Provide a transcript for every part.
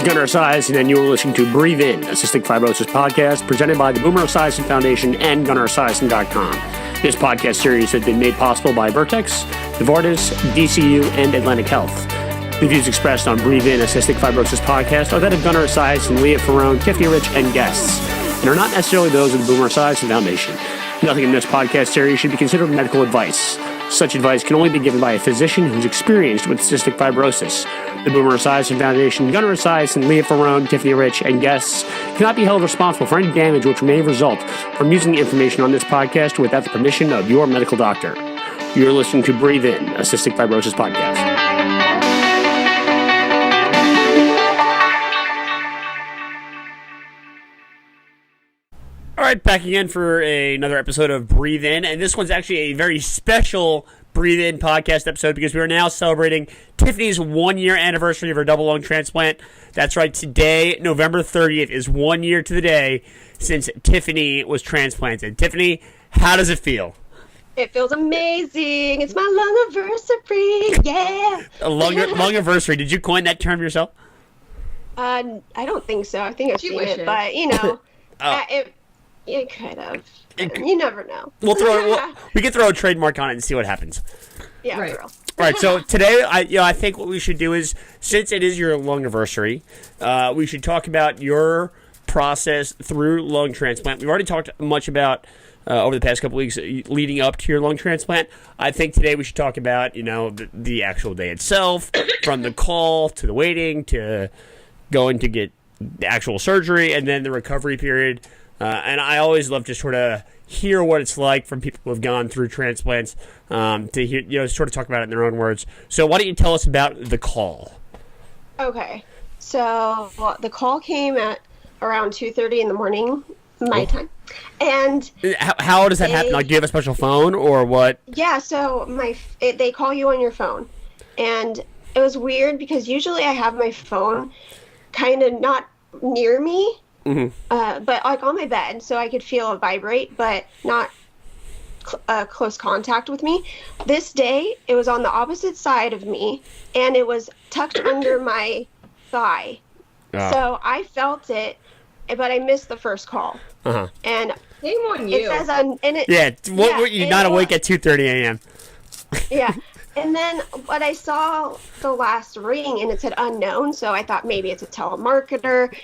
Gunnar Esiason, and you are listening to Breathe In, a cystic fibrosis podcast presented by the Boomer Esiason Foundation and GunnarEsiason.com. This podcast series has been made possible by Vertex, Novartis, DCU, and Atlantic Health. The views expressed on Breathe In, a cystic fibrosis podcast are that of Gunnar Esiason, Leah Ferrone, Tiffany Rich, and guests, and are not necessarily those of the Boomer Esiason Foundation. Nothing in this podcast series should be considered medical advice. Such advice can only be given by a physician who's experienced with cystic fibrosis. The Boomer Esiason Foundation, Gunnar Esiason, Leah Ferrone, Tiffany Rich, and guests cannot be held responsible for any damage which may result from using the information on this podcast without the permission of your medical doctor. You're listening to Breathe In, a cystic fibrosis podcast. All right, back again for another episode of Breathe In, and this one's actually a very special Breathe In podcast episode because we are now celebrating Tiffany's 1-year anniversary of her double lung transplant. That's right, today, November 30th, is 1 year to the day since Tiffany was transplanted. Tiffany, how does it feel? It feels amazing. It's my lungiversary. Yeah. A lungiversary. Did you coin that term yourself? I don't think so. I think I've seen it, but you know, it could have. You never know. We can throw a trademark on it and see what happens. Yeah, right. For real. All right. So today, I think what we should do is, since it is your lungiversary, we should talk about your process through lung transplant. We've already talked much about over the past couple weeks leading up to your lung transplant. I think today we should talk about the actual day itself, from the call to the waiting to going to get the actual surgery, and then the recovery period. And I always love to sort of hear what it's like from people who have gone through transplants, to hear, sort of talk about it in their own words. So why don't you tell us about the call? Okay. So the call came at around 2:30 in the morning, my time. And how does that happen? Like, do you have a special phone or what? Yeah. So they call you on your phone, and it was weird because usually I have my phone kind of not near me. Mm-hmm. But like on my bed, so I could feel it vibrate, but not close contact with me. This day, it was on the opposite side of me, and it was tucked under my thigh. Oh. So I felt it, but I missed the first call. Uh-huh. And shame on you. It says on, and it, you're not awake at 2:30 a.m. Yeah. And then, but I saw the last ring, and it said unknown, so I thought maybe it's a telemarketer,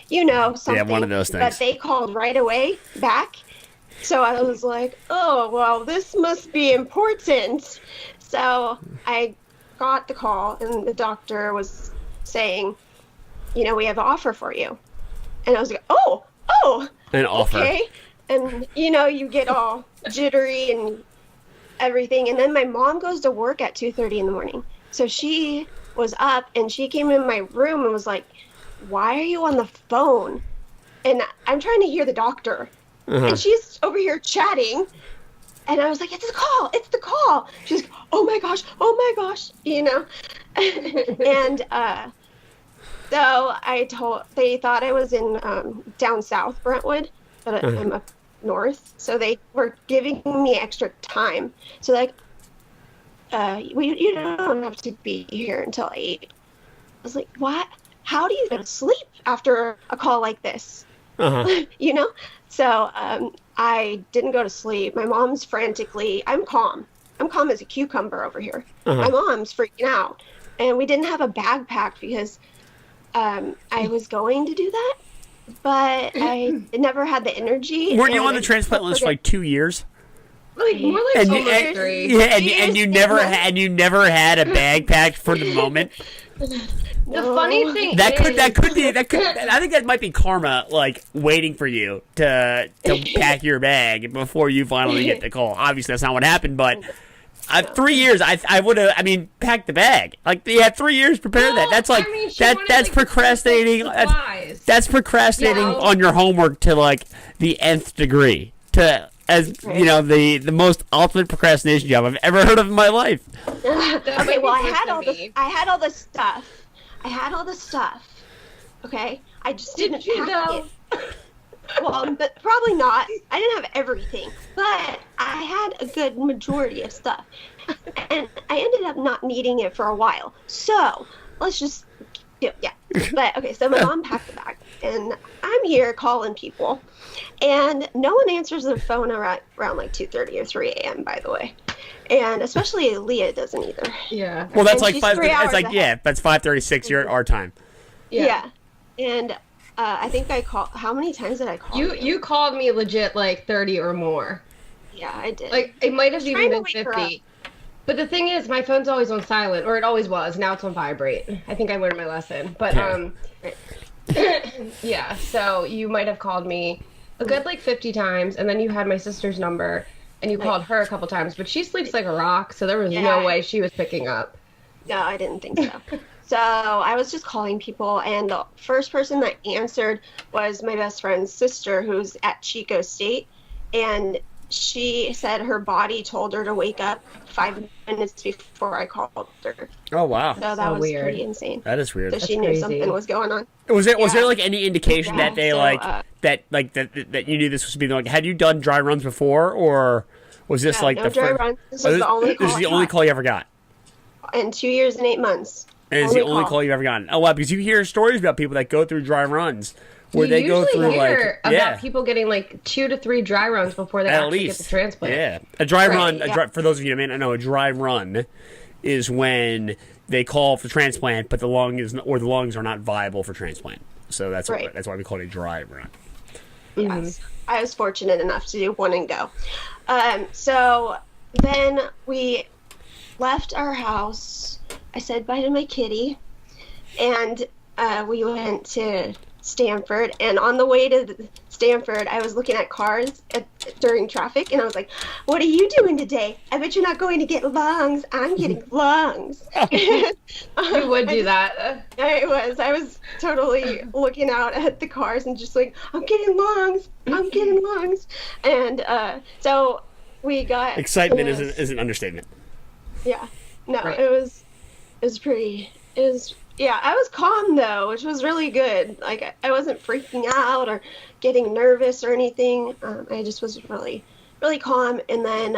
something. Yeah, one of those things. But they called right away back, so I was like, oh, well, this must be important. So I got the call, and the doctor was saying, we have an offer for you. And I was like, oh, an offer. Okay. And, you get all jittery and everything, and then my mom goes to work at 2:30 in the morning, so she was up and she came in my room and was like, why are you on the phone? And I'm trying to hear the doctor. Uh-huh. And she's over here chatting, and I was like, it's the call. She's like, oh my gosh, and so they thought I was in down south Brentwood, but I'm up north, so they were giving me extra time. So like, you don't have to be here until 8. I was like, what? How do you go to sleep after a call like this? Uh-huh. So I didn't go to sleep. My mom's frantically. I'm calm as a cucumber over here. Uh-huh. My mom's freaking out, and we didn't have a bag packed because I was going to do that, but I never had the energy. Weren't you on the transplant list for like 2 years? Like more like almost 3. Yeah, and you never had a bag packed for the moment. The funny thing that could I think that might be karma, like waiting for you to pack your bag before you finally get the call. Obviously, that's not what happened, but 3 years, I would have. Packed the bag. Like, you had 3 years to prepare that. That's like that's procrastinating. That's procrastinating on your homework to like the nth degree. The most ultimate procrastination job I've ever heard of in my life. Okay, well, I had all the stuff. Okay, I just didn't pack it. Well, but probably not. I didn't have everything, but I had a good majority of stuff, and I ended up not needing it for a while. So let's just Yeah. But okay, so my mom packed the bag, and I'm here calling people, and no one answers their phone around like 2:30 or 3 a.m. By the way, and especially Leah doesn't either. Yeah. Well, that's And like she's five. 3 It's hours like ahead. that's 5:36 your our time. Yeah. And I think I called. How many times did I call You called me legit like 30 or more. Yeah, I did. Like, it might have even Trying to been wake her 50. But the thing is, my phone's always on silent, or it always was. Now it's on vibrate. I think I learned my lesson. But, yeah, so you might have called me a good, like, 50 times, and then you had my sister's number, and you called her a couple times. But she sleeps like a rock, so there was no way she was picking up. No, I didn't think so. So I was just calling people, and the first person that answered was my best friend's sister, who's at Chico State, and she said her body told her to wake up 5 minutes before I called her. Oh wow! So that So was weird. pretty insane. That is weird. So she knew crazy. something was going on. Was there like any indication that they so, that you knew this was being like? Had you done dry runs before, or was this like no the dry first? runs. This was the only call. This is the only call you ever got. In 2 years and 8 months. And it's the only call you've ever gotten. Oh wow! Because you hear stories about people that go through dry runs where they go through hear like about people getting like 2 to 3 dry runs before they at actually least get the transplant. Yeah, a dry run. yeah. For those of you who may not know, a dry run is when they call for transplant, but the lungs are not viable for transplant. So that's why we call it a dry run. Yes. I was fortunate enough to do one and go. So then we left our house. I said bye to my kitty, and we went to Stanford. And on the way to Stanford, I was looking at cars during traffic, and I was like, "What are you doing today? I bet you're not going to get lungs. I'm getting lungs." You would do that. I was totally looking out at the cars and just like, I'm getting lungs. And so we got Excitement is an understatement. Yeah. No, Right. it was I was calm though, which was really good. Like I wasn't freaking out or getting nervous or anything. I just was really, really calm. And then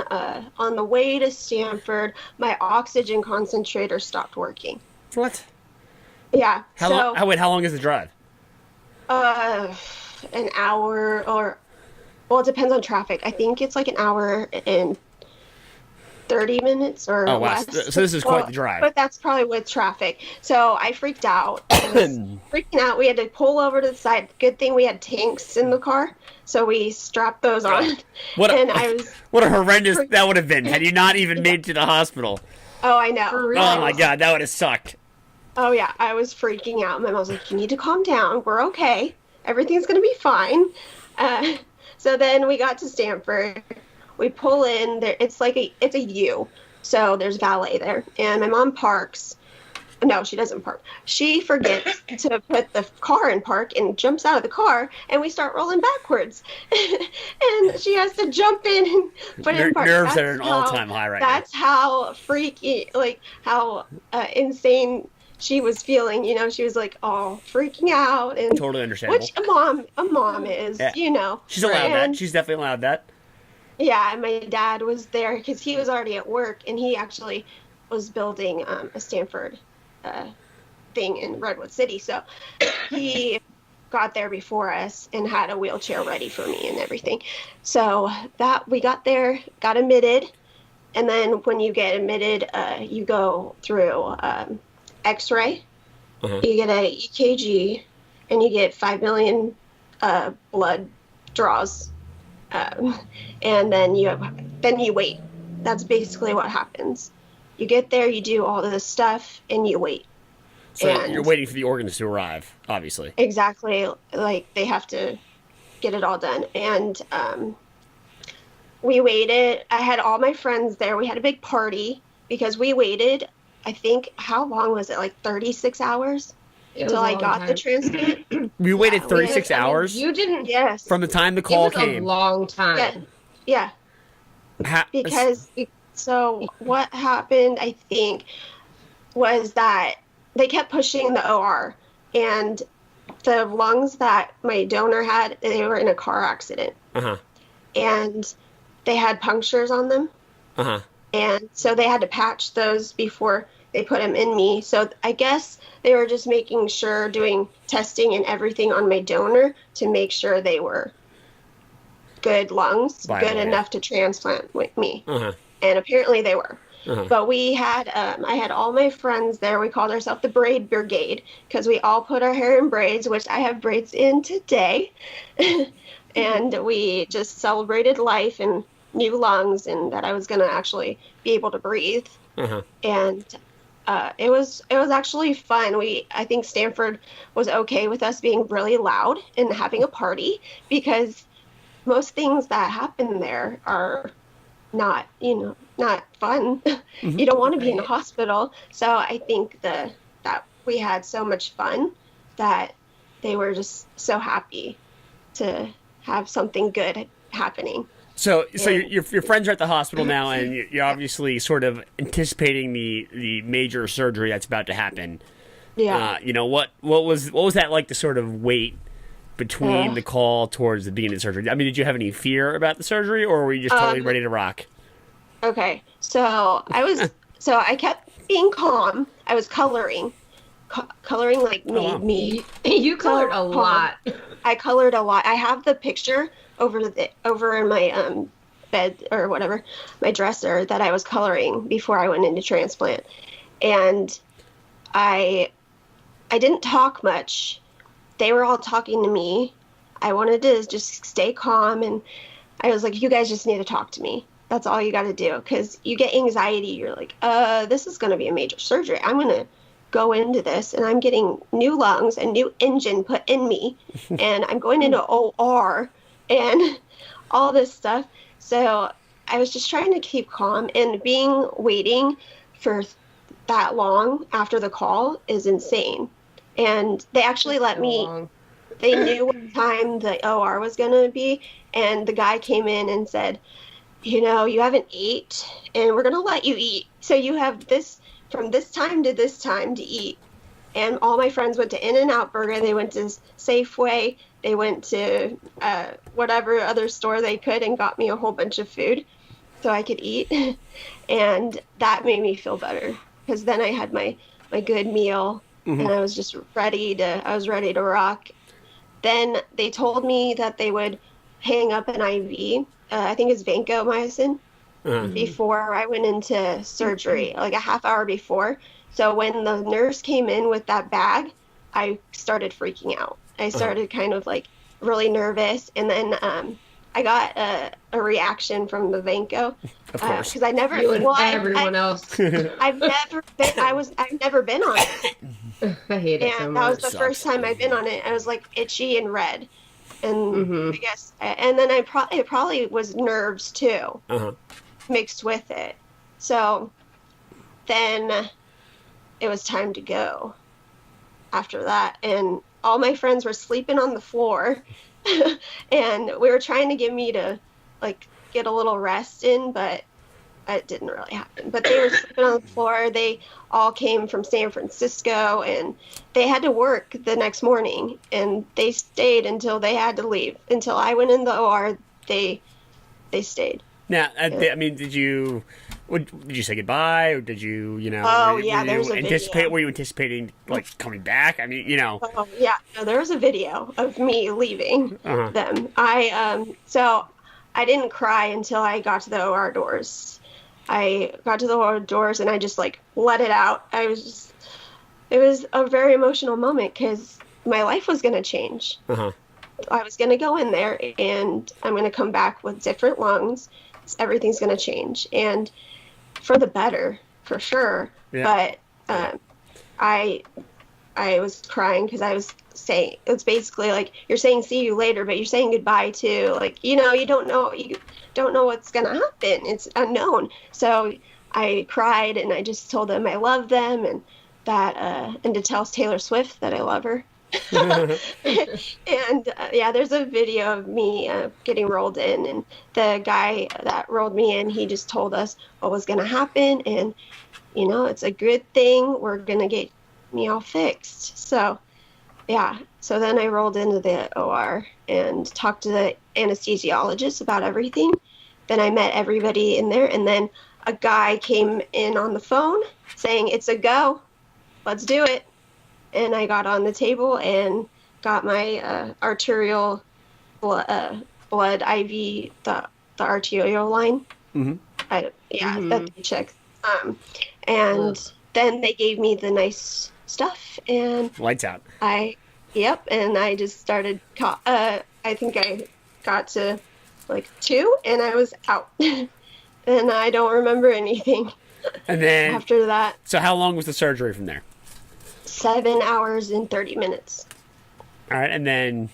on the way to Stanford, my oxygen concentrator stopped working. What? Yeah. How long is the drive? An hour well, it depends on traffic. I think it's like an hour and 30 minutes or Oh, wow. less. So this is quite the drive. But that's probably with traffic. So I freaked out. I was freaking out. We had to pull over to the side. Good thing we had tanks in the car, so we strapped those on. What a horrendous that would have been had you not even made it to the hospital. Oh, I know. For real? Oh my god, that would have sucked. Oh yeah, I was freaking out. My mom was like, "You need to calm down. We're okay. Everything's gonna be fine." So then we got to Stanford. We pull in there. It's a U, so there's valet there, and my mom parks. No, she doesn't park. She forgets to put the car in park and jumps out of the car, and we start rolling backwards. And she has to jump in and put it in park. Nerves are at an all-time high right now. That's how freaky, how insane she was feeling. She was like all freaking out and Totally understandable. Which a mom is, She's allowed that. She's definitely allowed that. Yeah, and my dad was there because he was already at work, and he actually was building a Stanford thing in Redwood City. So he got there before us and had a wheelchair ready for me and everything. So that we got there, got admitted, and then when you get admitted, you go through X-ray. Uh-huh. You get a EKG, and you get 5 million blood draws. And then you wait. That's basically what happens. You get there, you do all of this stuff, and you wait. So And you're waiting for the organs to arrive, obviously. exactly, like they have to get it all done. And we waited. I had all my friends there. We had a big party because we waited. I think, how long was it? Like 36 hours until I got the transplant. We waited 36 hours You didn't. Yes. from the time the call It was came. a long time. Yeah. Because so what happened, I think, was that they kept pushing the OR, and the lungs that my donor had, they were in a car accident, Uh-huh. and they had punctures on them, Uh-huh. and so they had to patch those before they put them in me. So I guess they were just making sure, doing testing and everything on my donor to make sure they were good lungs, good enough to transplant with me. And apparently they were. But we had, I had all my friends there. We called ourselves the Braid Brigade because we all put our hair in braids, which I have braids in today. And we just celebrated life and new lungs and that I was going to actually be able to breathe. And it was actually fun. I think Stanford was okay with us being really loud and having a party because most things that happen there are not, not fun. You don't want to be in a hospital. So I think that we had so much fun that they were just so happy to have something good happening. So your friends are at the hospital now, and you're obviously sort of anticipating the major surgery that's about to happen. Yeah. What was that like to sort of wait between the call towards the beginning of the surgery? I mean, did you have any fear about the surgery, or were you just totally ready to rock? Okay, so I kept being calm. I was coloring like made me. You colored a lot. I colored a lot. I have the picture over in my bed or whatever, my dresser, that I was coloring before I went into transplant, and I didn't talk much. They were all talking to me. I wanted to just stay calm, and I was like, you guys just need to talk to me. That's all you got to do, because you get anxiety. You're like, this is going to be a major surgery. I'm going to go into this, and I'm getting new lungs and new engine put in me, and I'm going into OR and all this stuff. So I was just trying to keep calm, and waiting for that long after the call is insane. And they actually let me, they knew what time the OR was going to be. And the guy came in and said, you haven't ate and we're going to let you eat. So you have this from this time to this time to eat. And all my friends went to In-N-Out Burger. They went to Safeway. They went to whatever other store they could and got me a whole bunch of food so I could eat. And that made me feel better because then I had my good meal. And I was just ready to rock. Then they told me that they would hang up an IV, I think it's vancomycin, before I went into surgery, like a half hour before. So when the nurse came in with that bag, I started freaking out. I started kind of like really nervous. And then I got a reaction from the Vanco. Of course. Because I never, everyone else. I've never been on it. I hate it so much. And that was the first time I've been on it. I was like itchy and red, and I guess, and then it probably was nerves too, mixed with it. So then it was time to go. After that, and all my friends were sleeping on the floor, and we were trying to get me to like get a little rest in, but it didn't really happen. But they were sleeping on the floor. They all came from San Francisco, and they had to work the next morning, and they stayed until they had to leave. Until I went in the OR, they stayed. Now, I mean, did you say goodbye, or did you, there's a video. Were you anticipating like coming back? I mean, Oh yeah, no, there was a video of me leaving them. So I didn't cry until I got to the OR doors. I got to the OR doors and I just like let it out. It was a very emotional moment because my life was going to change. I was going to go in there and I'm going to come back with different lungs. Everything's going to change, and for the better, for sure. Yeah. But I was crying because I was saying, it's basically like you're saying see you later, but you're saying goodbye too. Like, you don't know what's going to happen. It's unknown. So I cried and I just told them I love them, and that and to tell Taylor Swift that I love her. And there's a video of me getting rolled in, and the guy that rolled me in, he just told us what was going to happen, and it's a good thing. We're going to get me all fixed. So so then I rolled into the OR and talked to the anesthesiologist about everything. Then I met everybody in there, and then a guy came in on the phone saying, "It's a go. Let's do it." And I got on the table and got my arterial blood IV, the arterial line. Mm-hmm. That they checked. And then they gave me the nice stuff, and Lights out. and I just started. I think I got to like 2, and I was out, and I don't remember anything. And then after that. So how long was the surgery from there? 7 hours and 30 minutes. All right, and then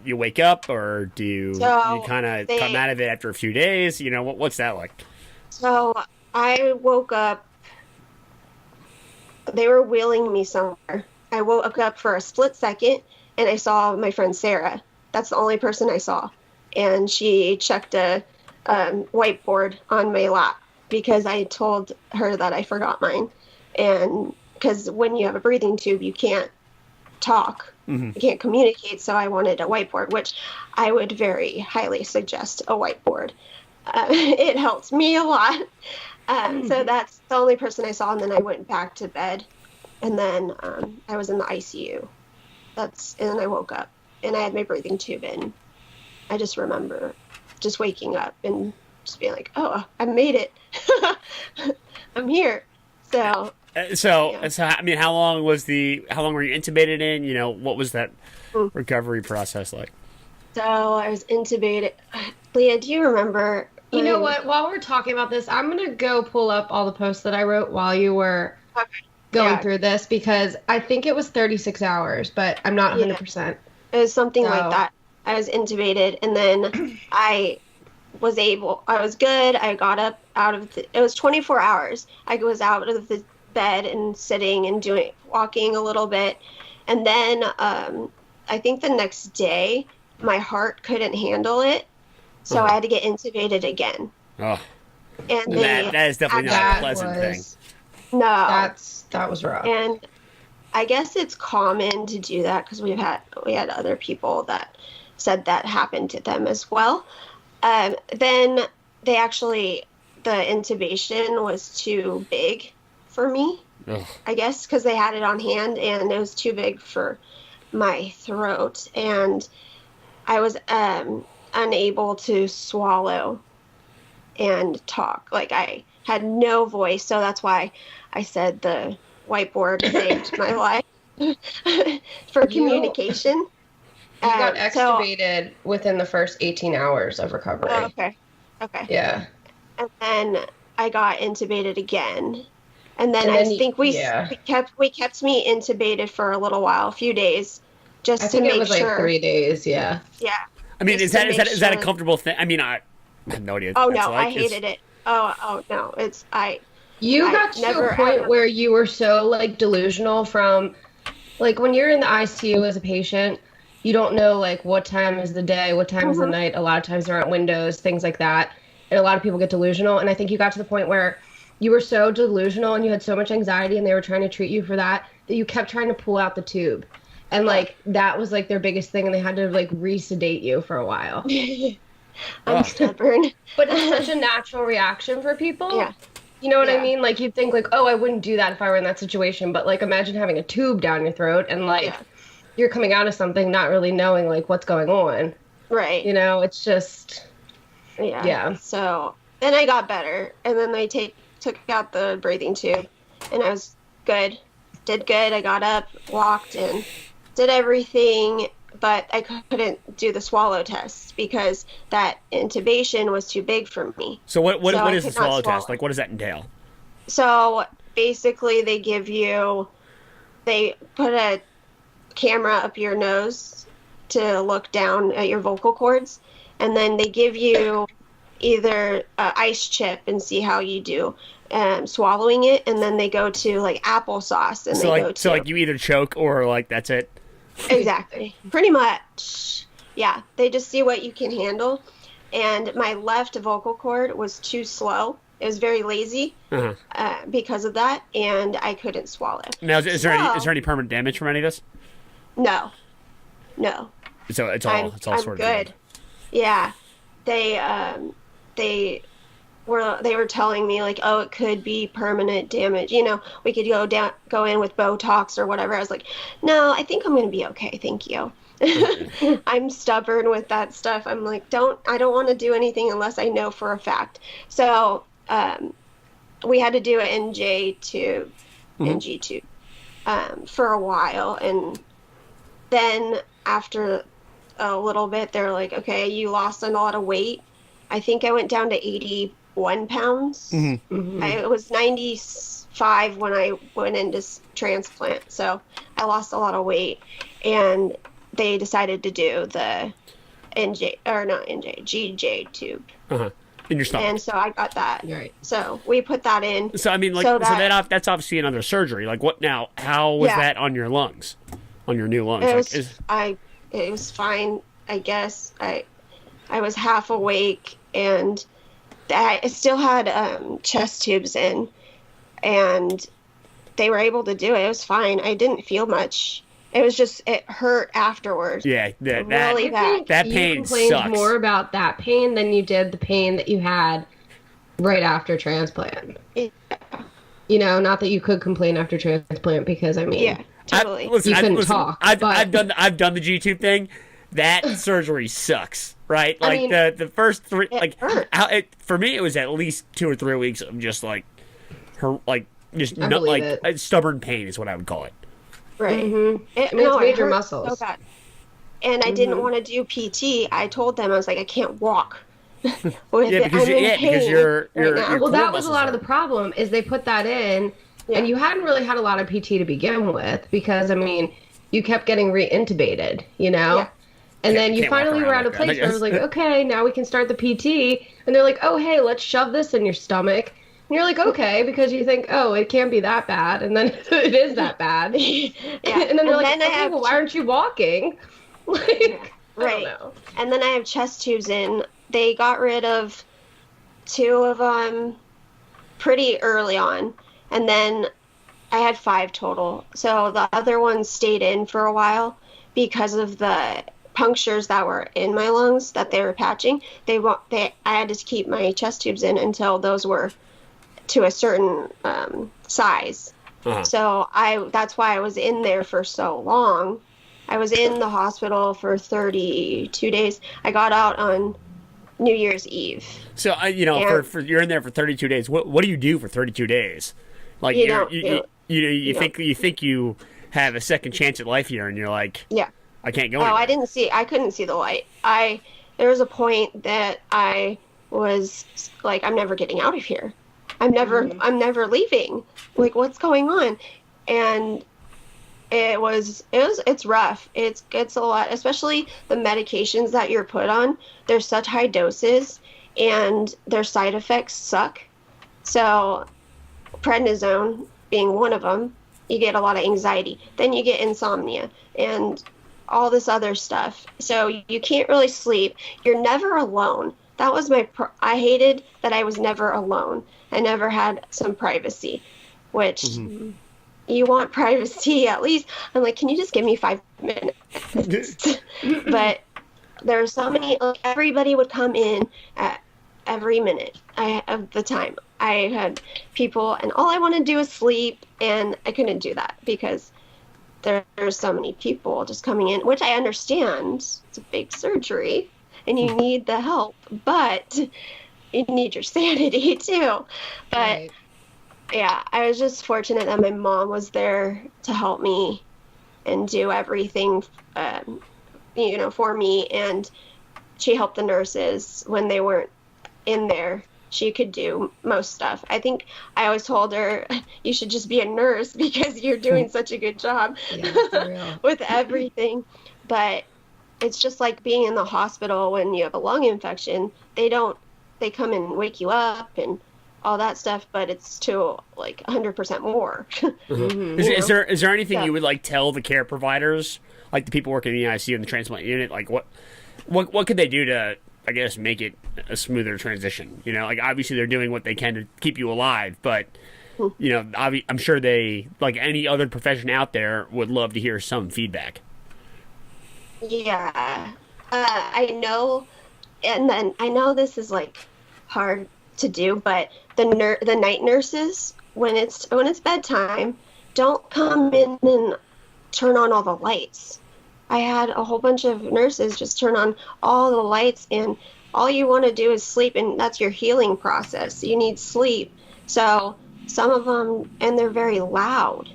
you wake up, or do you kind of come out of it after a few days? You know, what's that like? So I woke up. They were wheeling me somewhere. I woke up for a split second, and I saw my friend Sarah. That's the only person I saw. And she checked a whiteboard on my lap because I told her that I forgot mine. And because when you have a breathing tube, you can't talk. You can't communicate, so I wanted a whiteboard, which I would very highly suggest a whiteboard. It helped me a lot. So that's the only person I saw, and then I went back to bed, and then I was in the ICU. And then I woke up, and I had my breathing tube in. I just remember just waking up and just being like, "Oh, I made it. I'm here." So I mean, how long were you intubated in? You know, what was that recovery process like? So I was intubated. Leah, do you remember? You know what? While we're talking about this, I'm going to go pull up all the posts that I wrote while you were going through this, because I think it was 36 hours, but I'm not 100%. It was something like that. I was intubated, and then I was good. I got up it was 24 hours. I was out of the bed and sitting and walking a little bit. And then I think the next day my heart couldn't handle it. So I had to get intubated again. Oh. And that is definitely not a pleasant thing. No. That was rough. And I guess it's common to do that because we had other people that said that happened to them as well. Then the intubation was too big for me, I guess, because they had it on hand, and it was too big for my throat, and I was unable to swallow and talk. Like, I had no voice, so that's why I said the whiteboard saved my life for communication. You got extubated within the first 18 hours of recovery. Oh, okay. Yeah. And then I got intubated again. And then I think we kept me intubated for a little while, a few days, just to make sure. I think it was like 3 days, yeah. Yeah. I mean, is that a comfortable thing? I mean, I have no idea. Oh, no, I hated it. Oh, no, You got to a point where you were so, like, delusional from, like, when you're in the ICU as a patient, you don't know, like, what time is the day, what time is the night. A lot of times there aren't windows, things like that. And a lot of people get delusional. And I think you got to the point where you were so delusional and you had so much anxiety and they were trying to treat you for that you kept trying to pull out the tube. And, like, that was, like, their biggest thing. And they had to, like, re-sedate you for a while. I'm stubborn. But it's such a natural reaction for people. Yeah. You know what I mean? Like, you'd think, like, oh, I wouldn't do that if I were in that situation. But, like, imagine having a tube down your throat and, like, you're coming out of something not really knowing, like, what's going on. Right. You know, it's just... Yeah. So then I got better. And then they took out the breathing tube. And I was good. Did good. I got up, walked, and did everything. But I couldn't do the swallow test because that intubation was too big for me. So what is the swallow test? Like, what does that entail? So basically they put a camera up your nose to look down at your vocal cords. And then they give you either ice chip and see how you do swallowing it. And then they go to, like, applesauce. And So, you either choke or, like, that's it? Exactly. Pretty much. Yeah. They just see what you can handle. And my left vocal cord was too slow. It was very lazy because of that. And I couldn't swallow. Now, is there any permanent damage from any of this? No. So it's all sort of good. Yeah, they they were telling me like, oh, it could be permanent damage. We could go in with Botox or whatever. I was like, no, I think I'm going to be okay. Thank you. I'm stubborn with that stuff. I'm like, I don't want to do anything unless I know for a fact. So, we had to do an NG tube, for a while. And then after a little bit, they're like, okay, you lost a lot of weight. I think I went down to 81 pounds. I was 95 when I went into transplant. So I lost a lot of weight, and they decided to do the GJ tube. In your stomach. And so I got that. Right. So we put that in. So I mean, like, that's obviously another surgery. Like, what now? How was that on your lungs? On your new lungs? It was fine, I guess. I was half awake, and I still had chest tubes in, and they were able to do it. It was fine. I didn't feel much. It was just, it hurt afterwards. Yeah, really bad. That pain complained sucks. more about that pain than you did the pain that you had right after transplant. Yeah. Not that you could complain after transplant, because I mean, yeah, totally. You couldn't talk. I've done the G-tube thing. That surgery sucks, right? Like, I mean, the first 3, for me, it was at least 2 or 3 weeks of just like stubborn pain is what I would call it. Right. It's major muscles. So bad. And I didn't want to do PT. I told them, I was like, I can't walk. Because you're right. Well, that was a lot of the problem, is they put that in, and you hadn't really had a lot of PT to begin with, because I mean, you kept getting re-intubated, Yeah. And then you finally were at a place where it was like, okay, now we can start the PT, and they're like, oh, hey, let's shove this in your stomach. And you're like, okay, because you think, oh, it can't be that bad, and then it is that bad. And then they're like, okay, well, why aren't you walking? Like, right. I don't know. And then I have chest tubes in. They got rid of 2 of them pretty early on, and then I had 5 total. So the other ones stayed in for a while because of the punctures that were in my lungs that they were patching. I had to keep my chest tubes in until those were to a certain size. So that's why I was in there for so long. I was in the hospital for 32 days. I got out on New Year's Eve. So for you're in there for 32 days. What do you do for 32 days? Like, you think you have a second chance at life here, and you're like, yeah, I can't go anywhere. I couldn't see the light. There was a point that I was like, I'm never getting out of here. I'm never leaving. Like, what's going on? And it's rough. It's a lot, especially the medications that you're put on. They're such high doses, and their side effects suck. So prednisone being one of them, you get a lot of anxiety. Then you get insomnia and all this other stuff. So you can't really sleep. You're never alone. That was I hated that I was never alone. I never had some privacy, which you want privacy at least. I'm like, can you just give me 5 minutes? But there's so many, like, everybody would come in at every minute of the time. I had people, and all I want to do is sleep, and I couldn't do that because there's so many people just coming in, which I understand. It's a big surgery, and you need the help, but you need your sanity too. But right. Yeah, I was just fortunate that my mom was there to help me and do everything, for me. And she helped the nurses when they weren't in there. She could do most stuff. I think I always told her, you should just be a nurse because you're doing such a good job with everything. But it's just like being in the hospital when you have a lung infection. They come and wake you up and all that stuff, but it's to like 100% more. Is there anything you would like tell the care providers, like the people working in the ICU and the transplant unit, like what could they do to, I guess, make it a smoother transition? Like, obviously they're doing what they can to keep you alive, but I'm sure they, like any other profession out there, would love to hear some feedback. Yeah, I know, and then I know this is like hard to do, but the night nurses, when it's bedtime, don't come in and turn on all the lights. I had a whole bunch of nurses just turn on all the lights, and all you want to do is sleep, and that's your healing process. You need sleep. So some of them, and they're very loud.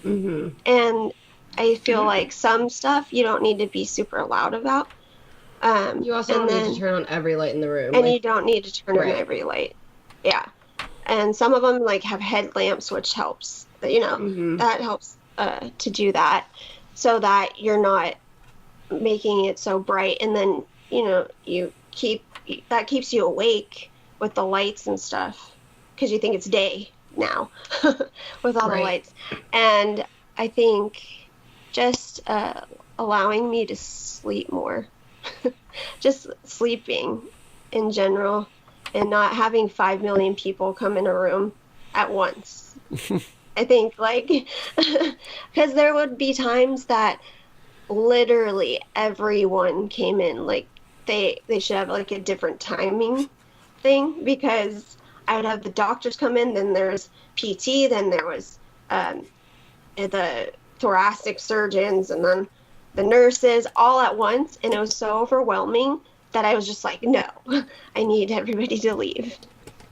Mm-hmm. And I feel like some stuff you don't need to be super loud about. You also don't need to turn on every light in the room. And you don't need to turn on every light. Yeah. And some of them like have headlamps, which helps. That helps to do that, so that you're not making it so bright. And then that keeps you awake with the lights and stuff, because you think it's day now with all the lights. And I think just allowing me to sleep more, just sleeping in general, and not having 5 million people come in a room at once. I think, because there would be times that literally everyone came in, like they should have like a different timing thing, because I would have the doctors come in, then there's PT, then there was the thoracic surgeons, and then the nurses all at once, and it was so overwhelming that I was just like, no, I need everybody to leave.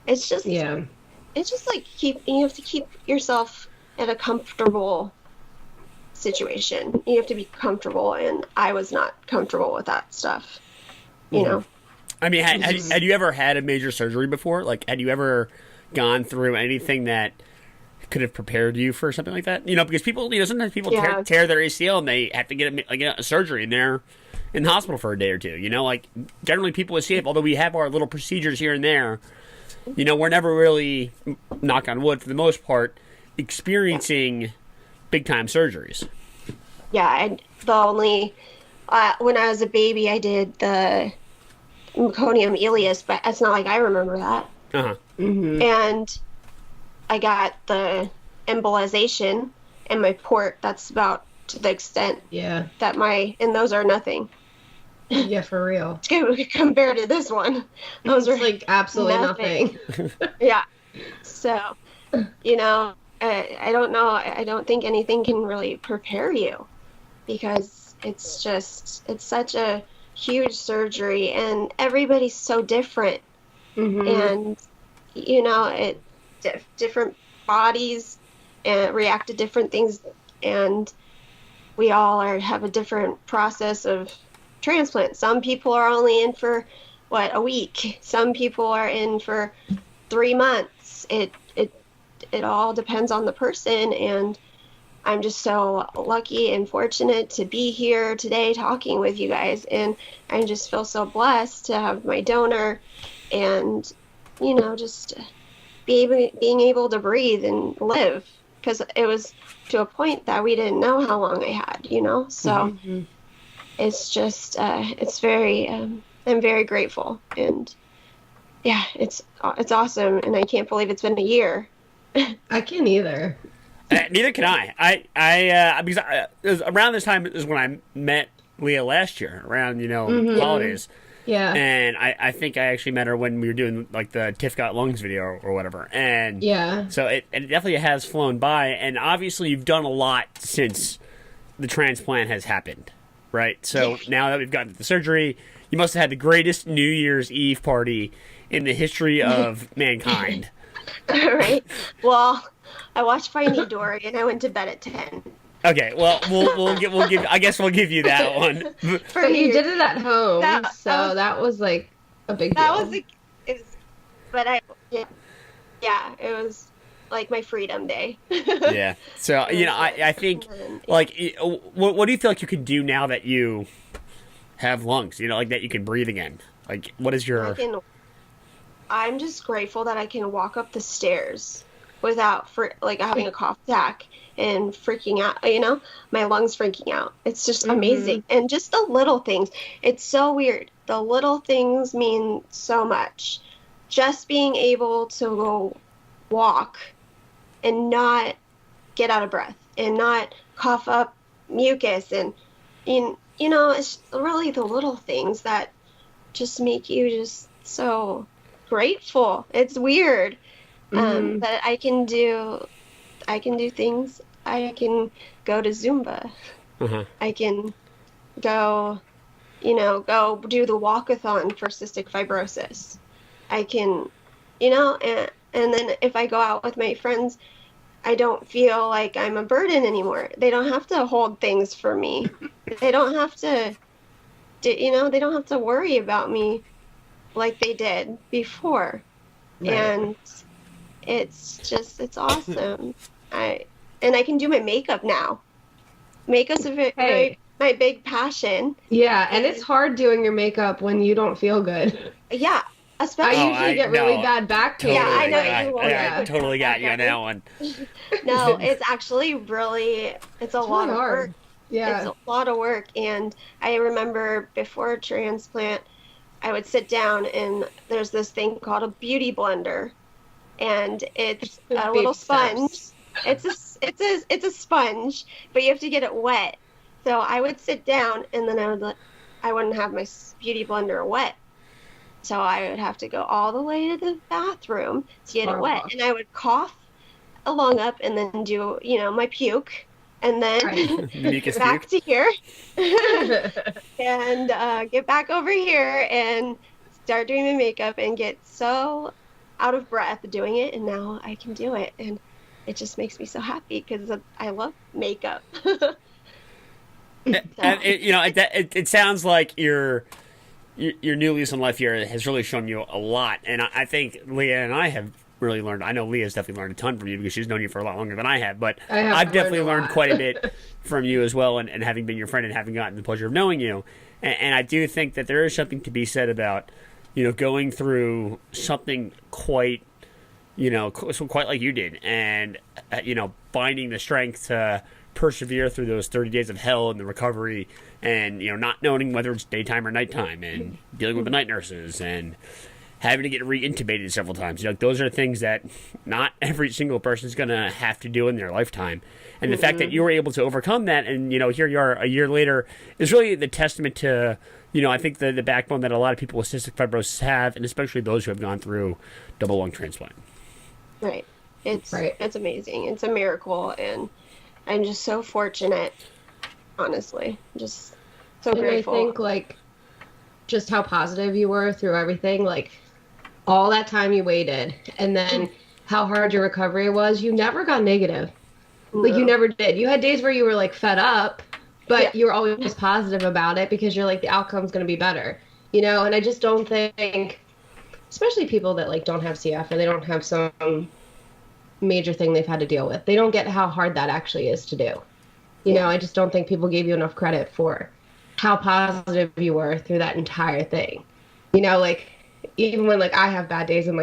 It's just it's just like you have to keep yourself in a comfortable situation. You have to be comfortable, and I was not comfortable with that stuff. You know. I mean, had you ever had a major surgery before? Like, had you ever gone through anything that could have prepared you for something like that? Because people, sometimes people tear their ACL and they have to get a surgery, and they're in the hospital for a day or two. Like generally people escape. Although we have our little procedures here and there, we're never really, knock on wood, for the most part, experiencing big time surgeries. Yeah, the only when I was a baby, I did the meconium ileus, but it's not like I remember that. And I got the embolization in my port. That's about to the extent that and those are nothing. Yeah, for real. Compared to this one, those are like absolutely nothing. Yeah. So, I don't know. I don't think anything can really prepare you, because it's such a huge surgery, and everybody's so different. And, different bodies and react to different things, and we all have a different process of transplant. Some people are only in for a week. Some people are in for 3 months. It all depends on the person, and I'm just so lucky and fortunate to be here today talking with you guys, and I just feel so blessed to have my donor, and just being able to breathe and live, because it was to a point that we didn't know how long I had, so it's just it's very I'm very grateful, and it's awesome, and I can't believe it's been a year. I can't either. Neither can I. Because it was around this time is when I met Leah last year, around holidays. Yeah. And I think I actually met her when we were doing like the Tiff Got Lungs video or whatever. And so it definitely has flown by, and obviously you've done a lot since the transplant has happened, right? So now that we've gotten to the surgery, you must have had the greatest New Year's Eve party in the history of mankind. Right. Well, I watched Finding Dory, and I went to bed at 10. Okay, well, we'll give. I guess we'll give you that one. So you did it at home, that was like a big deal. That was it was like my freedom day. Yeah. So I think like, what do you feel like you can do now that you have lungs? Like that you can breathe again. Like, what is your? I'm just grateful that I can walk up the stairs without having a cough attack and freaking out, my lungs freaking out. It's just amazing. And just the little things. It's so weird. The little things mean so much. Just being able to go walk and not get out of breath and not cough up mucus, and it's really the little things that just make you just so grateful. It's weird that I can do things. I can go to Zumba. I can go, go do the walkathon for cystic fibrosis. I can, and then if I go out with my friends, I don't feel like I'm a burden anymore. They don't have to hold things for me. They don't have to, they don't have to worry about me like they did before. Right. And it's awesome. I can do my makeup now. Makeup's very my big passion. Yeah, and it's hard doing your makeup when you don't feel good. Yeah. Especially I usually get really bad back pain. Totally, I know you will. I totally got you on that one. No, it's actually it's a lot of work. Yeah. It's a lot of work. And I remember before transplant, I would sit down and there's this thing called a beauty blender. And it's a little sponge. It's a sponge, but you have to get it wet. So I would sit down and then I wouldn't have my beauty blender wet. So I would have to go all the way to the bathroom to get it wet. And I would cough along up and then do, my puke. And then back to here. And get back over here and start doing my makeup and get so out of breath doing it. And now I can do it. And it just makes me so happy because I love makeup. And it sounds like your new lease on life here has really shown you a lot. And I think Leah and I have really learned. I know Leah's definitely learned a ton from you because she's known you for a lot longer than I have. But I've definitely learned quite a bit from you as well, and having been your friend and having gotten the pleasure of knowing you. And I do think that there is something to be said about, going through something quite like you did, and finding the strength to persevere through those 30 days of hell and the recovery, and not knowing whether it's daytime or nighttime, and dealing with the night nurses and having to get re-intubated several times. Those are things that not every single person is going to have to do in their lifetime. And the fact that you were able to overcome that, and here you are a year later, is really the testament to I think the backbone that a lot of people with cystic fibrosis have, and especially those who have gone through double lung transplant. Right. It's amazing. It's a miracle, and I'm just so fortunate, honestly. Just so grateful. I think, just how positive you were through everything, all that time you waited, and then how hard your recovery was, you never got negative. No. You never did. You had days where you were, fed up, but you were always positive about it because you're the outcome's going to be better, and I just don't think, especially people that, don't have CF or they don't have some major thing they've had to deal with, they don't get how hard that actually is to do. I just don't think people gave you enough credit for how positive you were through that entire thing. Even when I have bad days, I'm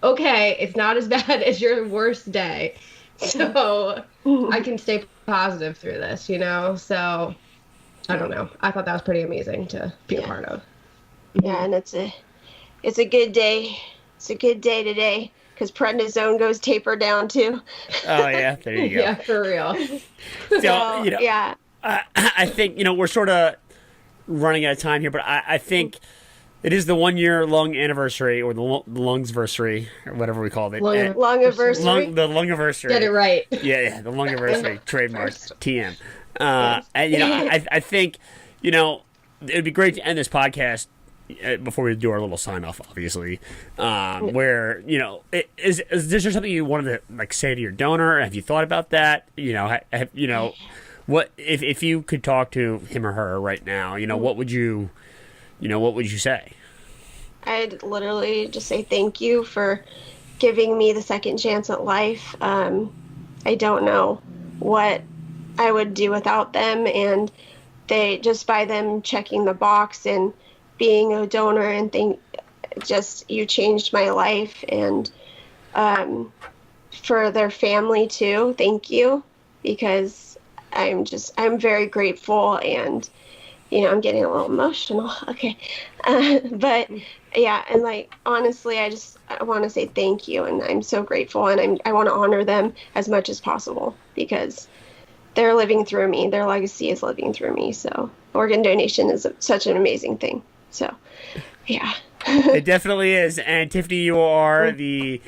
okay, it's not as bad as your worst day, so I can stay positive through this, so I don't know. I thought that was pretty amazing to be a part of. Yeah, and it's a good day. It's a good day today. Because prednisone goes taper down too. Oh yeah, there you go. Yeah, for real. So yeah. I think we're sort of running out of time here, but I think it is the 1 year lung anniversary, or the Lungiversary, or whatever we called it. Lungiversary. The Lungiversary. Get it right. Yeah, the Lungiversary trademark TM. And I think it'd be great to end this podcast before we do our little sign off, obviously, where is there something you wanted to say to your donor? Have you thought about that? What if you could talk to him or her right now? What would you say? I'd literally just say thank you for giving me the second chance at life. I don't know what I would do without them, and just by them checking the box and being a donor, and you changed my life, and for their family too, thank you, because I'm very grateful, and I'm getting a little emotional. Okay. But yeah, and honestly, I want to say thank you, and I'm so grateful, and I want to honor them as much as possible because they're living through me. Their legacy is living through me. So organ donation is such an amazing thing. So, yeah. It definitely is. And Tiffany, you are the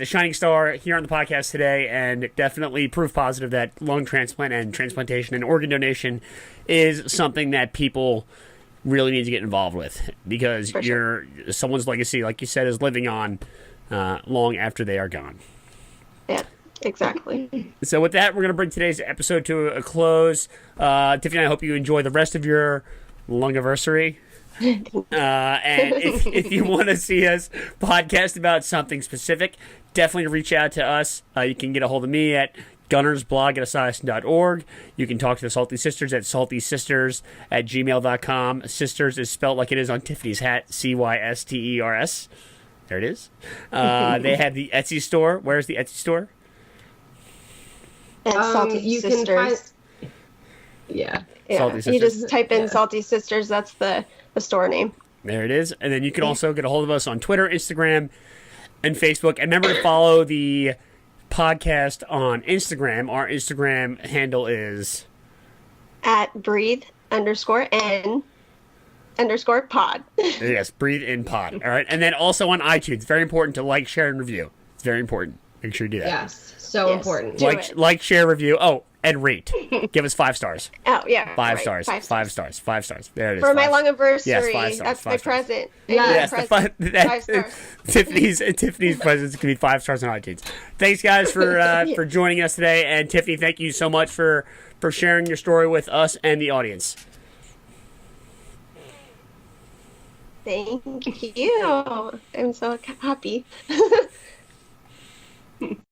shining star here on the podcast today, and definitely proof positive that lung transplant and transplantation and organ donation is something that people really need to get involved with, because someone's legacy, like you said, is living on long after they are gone. Yeah, exactly. So with that, we're going to bring today's episode to a close. Tiffany, I hope you enjoy the rest of your Lungiversary. And if you want to see us podcast about something specific, definitely reach out to us. You can get a hold of me at Gunnar's blog at Esiason.org. You can talk to the Salty Sisters at saltysisters@gmail.com. Sisters is spelled like it is on Tiffany's hat, Cysters. There it is. They have the Etsy store. Where's the Etsy store? And Salty Sisters. Yeah. Salty Sisters. You just type in Salty Sisters. That's the store name. There it is. And then you can also get a hold of us on Twitter, Instagram, and Facebook. And remember to follow the podcast on Instagram. Our Instagram handle is at breathe_n_pod. Yes, breathe in pod. All right. And then also on iTunes. Very important to like, share, and review. It's very important. Make sure you do that. Yes. So important. Like, share, review. Oh, and rate. Give us 5 stars. Oh, yeah. 5 right. stars. 5 stars. 5 stars. There it is. For my Lungiversary. Yes, 5 stars. That's 5 my stars. present. Yes, present. 5 stars. Tiffany's presents can be 5 stars on iTunes. Thanks, guys, for joining us today. And Tiffany, thank you so much for sharing your story with us and the audience. Thank you. I'm so happy.